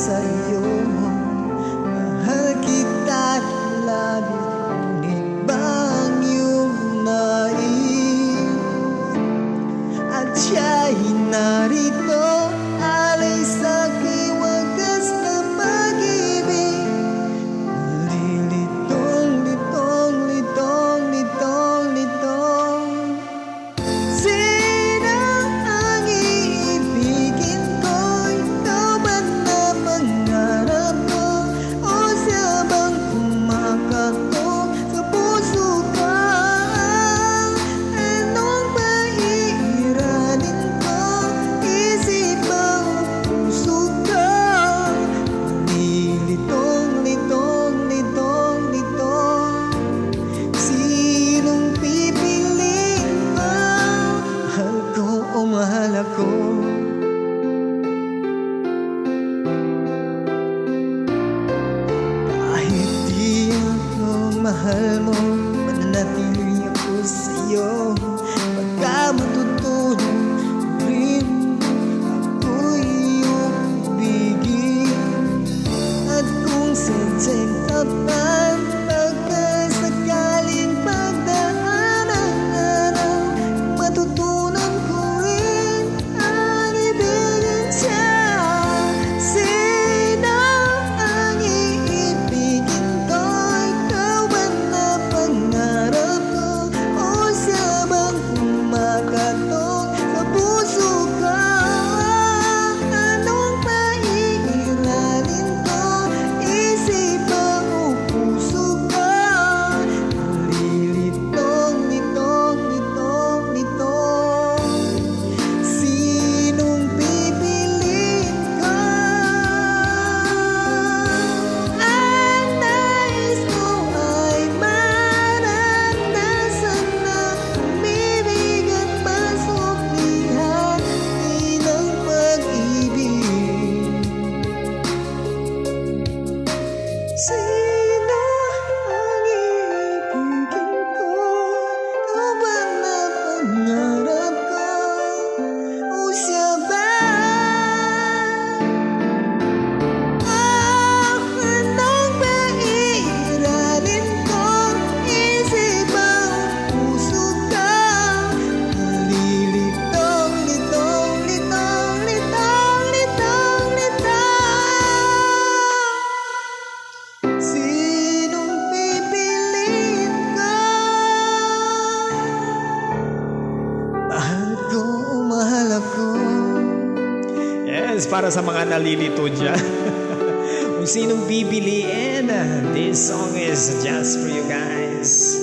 sa'yo. Mahal kita lagi, ngunit bang iyong nais? At siya'y narito, alay sa'king wagas na pag-ibig. Lilitong, litong, litong, litong, litong. Sino ang iibigin ko? Ikaw ba na pangarap ko? O siya bang kumakatok sa puso ko? Anong pairalin ko? Isip ba o puso ko? Lilitong, litong, litong, litong. Sinong pipiliin mo? Mahal ko o mahal ako? Kahit di ako mahal mo, mananatili ako sa'yo. Pagka matutulog rin ako'y iyong ibigin. At kung sadyang tapat, pagkasakaling pagdaan ang araw, matutunan ko rin ang ibigin siya. Sino ang iibigin ko? Ikaw ba na pangarap ko? O siya bang kumakatok sa puso ko? Anong pairalin ko? Isip ba o puso ko? Lilitong, litong, litong, litong. Sinong pipiliin ko? Ang nais ko ay maranasan na umibig at masuklihan ng pag-ibig. Sino ang iibigin ko? Ikaw ba na pangarap ko? O siya ba? Anong pairalin ko? Isip ba o puso ko? Lilitong, litong, litong, litong, litong, litong. Sinong pipiliin ko? Mahal ko o mahal ako? Yes, para sa mga nalilito dyan. Kung sinong bibiliin, this song is just for you guys.